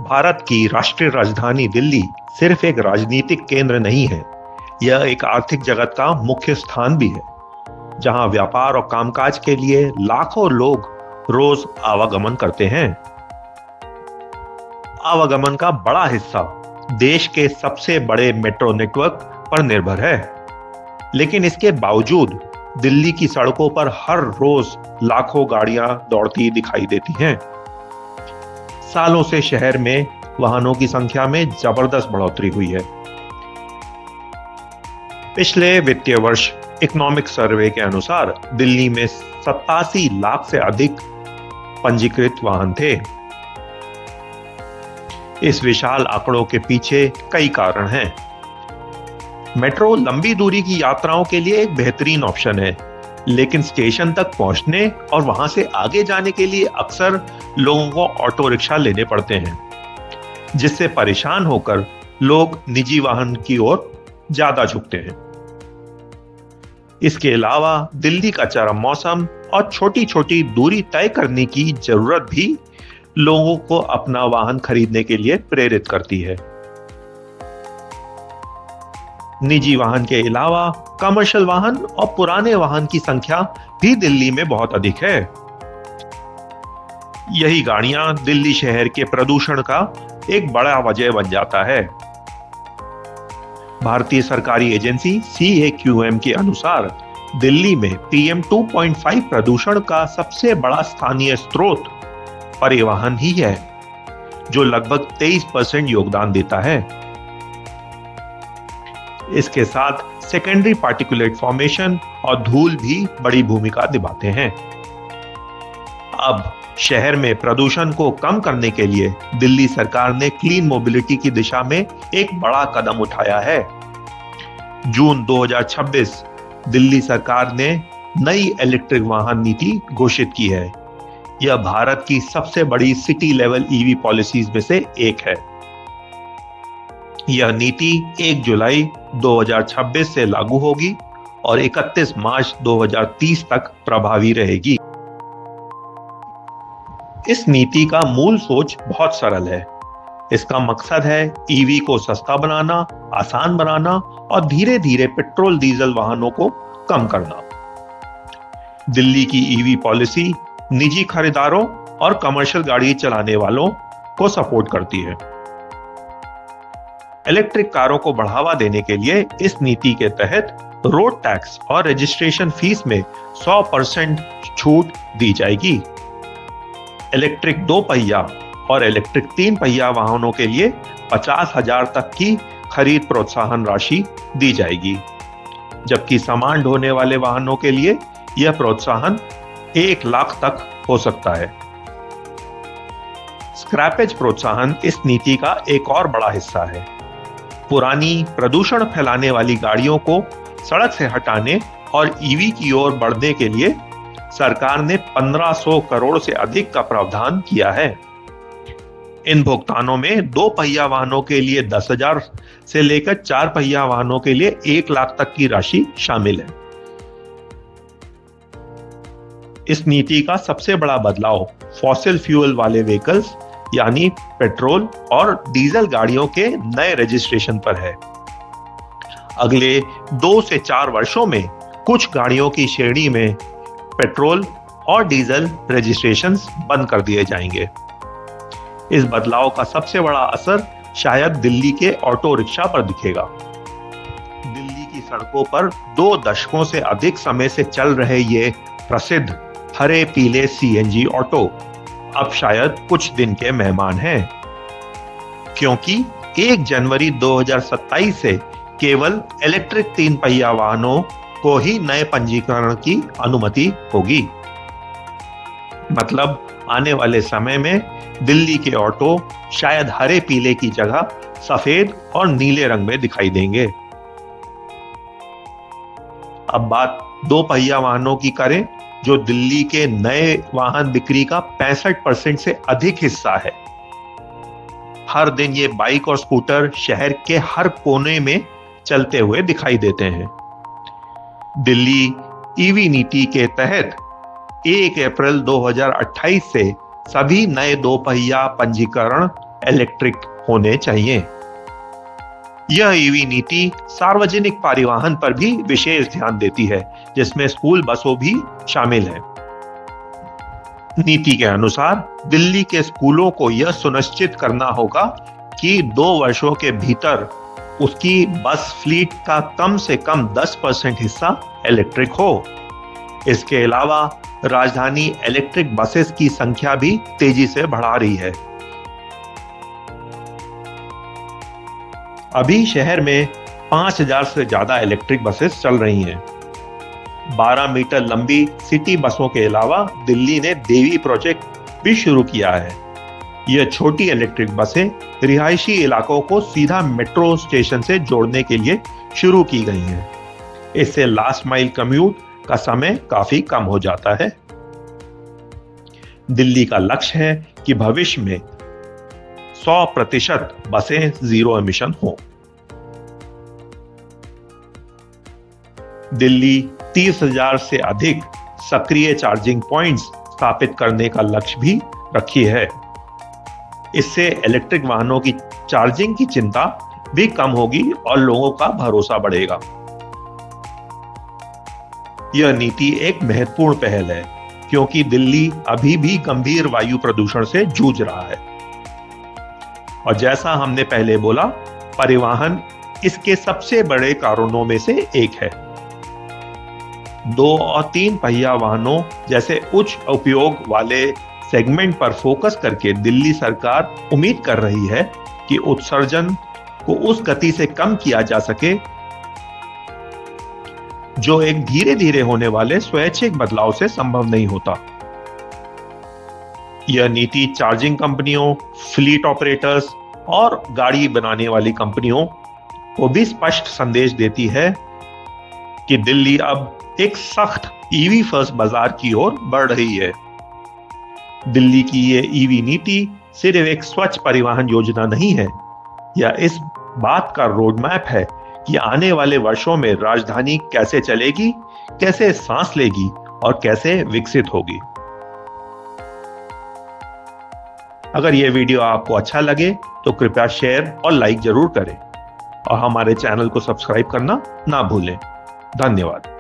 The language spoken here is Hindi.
भारत की राष्ट्रीय राजधानी दिल्ली सिर्फ एक राजनीतिक केंद्र नहीं है, यह एक आर्थिक जगत का मुख्य स्थान भी है, जहां व्यापार और कामकाज के लिए लाखों लोग रोज आवागमन करते हैं। आवागमन का बड़ा हिस्सा देश के सबसे बड़े मेट्रो नेटवर्क पर निर्भर है, लेकिन इसके बावजूद दिल्ली की सड़कों पर हर रोज लाखों गाड़ियां दौड़ती दिखाई देती हैं। सालों से शहर में वाहनों की संख्या में जबरदस्त बढ़ोतरी हुई है। पिछले वित्तीय वर्ष इकोनॉमिक सर्वे के अनुसार दिल्ली में 87 लाख से अधिक पंजीकृत वाहन थे। इस विशाल आंकड़ों के पीछे कई कारण हैं। मेट्रो लंबी दूरी की यात्राओं के लिए एक बेहतरीन ऑप्शन है, लेकिन स्टेशन तक पहुंचने और वहां से आगे जाने के लिए अक्सर लोगों को ऑटो रिक्शा लेने पड़ते हैं, जिससे परेशान होकर लोग निजी वाहन की ओर ज्यादा झुकते हैं। इसके अलावा दिल्ली का चरम मौसम और छोटी छोटी दूरी तय करने की जरूरत भी लोगों को अपना वाहन खरीदने के लिए प्रेरित करती है। निजी वाहन के अलावा कमर्शियल वाहन और पुराने वाहन की संख्या भी दिल्ली में बहुत अधिक है। यही गाड़ियां दिल्ली शहर के प्रदूषण का एक बड़ा वजह बन जाता है। भारतीय सरकारी एजेंसी CAQM के अनुसार दिल्ली में PM 2.5 प्रदूषण का सबसे बड़ा स्थानीय स्रोत परिवहन ही है, जो लगभग 23% योगदान देता है। इसके साथ सेकेंडरी पार्टिकुलेट फॉर्मेशन और धूल भी बड़ी भूमिका निभाते हैं। अब शहर में प्रदूषण को कम करने के लिए दिल्ली सरकार ने क्लीन मोबिलिटी की दिशा में एक बड़ा कदम उठाया है। जून 2026 दिल्ली सरकार ने नई इलेक्ट्रिक वाहन नीति घोषित की है। यह भारत की सबसे बड़ी सिटी लेवल EV पॉलिसीज में से एक है। यह नीति 1 जुलाई 2026 से लागू होगी और 31 मार्च 2030 तक प्रभावी रहेगी। इस नीति का मूल सोच बहुत सरल है। इसका मकसद है EV को सस्ता बनाना, आसान बनाना और धीरे धीरे पेट्रोल डीजल वाहनों को कम करना। दिल्ली की EV पॉलिसी निजी खरीदारों और कमर्शियल गाड़ी चलाने वालों को सपोर्ट करती है। इलेक्ट्रिक कारों को बढ़ावा देने के लिए इस नीति के तहत रोड टैक्स और रजिस्ट्रेशन फीस में 100% छूट दी जाएगी। इलेक्ट्रिक 2 पहिया और इलेक्ट्रिक 3 पहिया वाहनों के लिए 50,000 तक की खरीद प्रोत्साहन राशि दी जाएगी, जबकि सामान ढोने वाले वाहनों के लिए यह प्रोत्साहन 1 लाख तक हो सकता है। स्क्रैपेज प्रोत्साहन इस नीति का एक और बड़ा हिस्सा है। पुरानी प्रदूषण फैलाने वाली गाड़ियों को सड़क से हटाने और EV की ओर बढ़ने के लिए सरकार ने 1500 करोड़ से अधिक का प्रावधान किया है। इन भुगतानों में 2 पहिया वाहनों के लिए 10,000 से लेकर 4 पहिया वाहनों के लिए 1 लाख तक की राशि शामिल है। इस नीति का सबसे बड़ा बदलाव फॉसिल फ्यूल वाले व्हीकल्स यानी पेट्रोल और डीजल गाड़ियों के नए रजिस्ट्रेशन पर है। अगले 2 से 4 वर्षों में कुछ गाड़ियों की श्रेणी में पेट्रोल और डीजल रजिस्ट्रेशंस बंद कर दिए जाएंगे। इस बदलाव का सबसे बड़ा असर शायद दिल्ली के ऑटो रिक्शा पर दिखेगा। दिल्ली की सड़कों पर 2 दशकों से अधिक समय से चल रहे ये प्रसिद्ध हरे पीले CNG ऑटो अब शायद कुछ दिन के मेहमान हैं, क्योंकि 1 जनवरी 2027 से केवल इलेक्ट्रिक 3 पहिया वाहनों को ही नए पंजीकरण की अनुमति होगी। मतलब आने वाले समय में दिल्ली के ऑटो शायद हरे पीले की जगह सफेद और नीले रंग में दिखाई देंगे। अब बात 2 पहिया वाहनों की करें, जो दिल्ली के नए वाहन बिक्री का 65% से अधिक हिस्सा है। हर दिन ये बाइक और स्कूटर शहर के हर कोने में चलते हुए दिखाई देते हैं। दिल्ली EV नीति के तहत 1 अप्रैल 2028 से सभी नए 2 पहिया पंजीकरण इलेक्ट्रिक होने चाहिए। यह ईवी नीति सार्वजनिक परिवहन पर भी विशेष ध्यान देती है, जिसमें स्कूल बसों भी शामिल है। नीति के अनुसार दिल्ली के स्कूलों को यह सुनिश्चित करना होगा कि 2 वर्षों के भीतर उसकी बस फ्लीट का कम से कम 10% हिस्सा इलेक्ट्रिक हो। इसके अलावा राजधानी इलेक्ट्रिक बसेस की संख्या भी तेजी से बढ़ा रही है। अभी शहर में 5000 से ज्यादा इलेक्ट्रिक बसेस चल रही हैं। 12 मीटर लंबी सिटी बसों के अलावा दिल्ली ने देवी प्रोजेक्ट भी शुरू किया है। यह छोटी इलेक्ट्रिक बसें रिहायशी इलाकों को सीधा मेट्रो स्टेशन से जोड़ने के लिए शुरू की गई हैं। इससे लास्ट माइल कम्यूट का समय काफी कम हो जाता है। दिल्ली का लक्ष्य है कि भविष्य में 100% बसें जीरो एमिशन हो। दिल्ली 30,000 से अधिक सक्रिय चार्जिंग पॉइंट्स स्थापित करने का लक्ष्य भी रखी है। इससे इलेक्ट्रिक वाहनों की चार्जिंग की चिंता भी कम होगी और लोगों का भरोसा बढ़ेगा। यह नीति एक महत्वपूर्ण पहल है, क्योंकि दिल्ली अभी भी गंभीर वायु प्रदूषण से जूझ रहा है। और जैसा हमने पहले बोला, परिवहन इसके सबसे बड़े कारणों में से एक है। 2 और 3 पहिया वाहनों जैसे उच्च उपयोग वाले सेगमेंट पर फोकस करके दिल्ली सरकार उम्मीद कर रही है कि उत्सर्जन को उस गति से कम किया जा सके जो एक धीरे धीरे होने वाले स्वैच्छिक बदलाव से संभव नहीं होता। यह नीति चार्जिंग कंपनियों, फ्लीट ऑपरेटर्स और गाड़ी बनाने वाली कंपनियों को भी स्पष्ट संदेश देती है कि दिल्ली अब एक सख्त ईवी फर्स्ट बाजार की ओर बढ़ रही है। दिल्ली की ये ईवी नीति सिर्फ एक स्वच्छ परिवहन योजना नहीं है, यह इस बात का रोड मैप है कि आने वाले वर्षों में राजधानी कैसे चलेगी, कैसे सांस लेगी और कैसे विकसित होगी। अगर यह वीडियो आपको अच्छा लगे तो कृपया शेयर और लाइक जरूर करें और हमारे चैनल को सब्सक्राइब करना ना भूलें। धन्यवाद।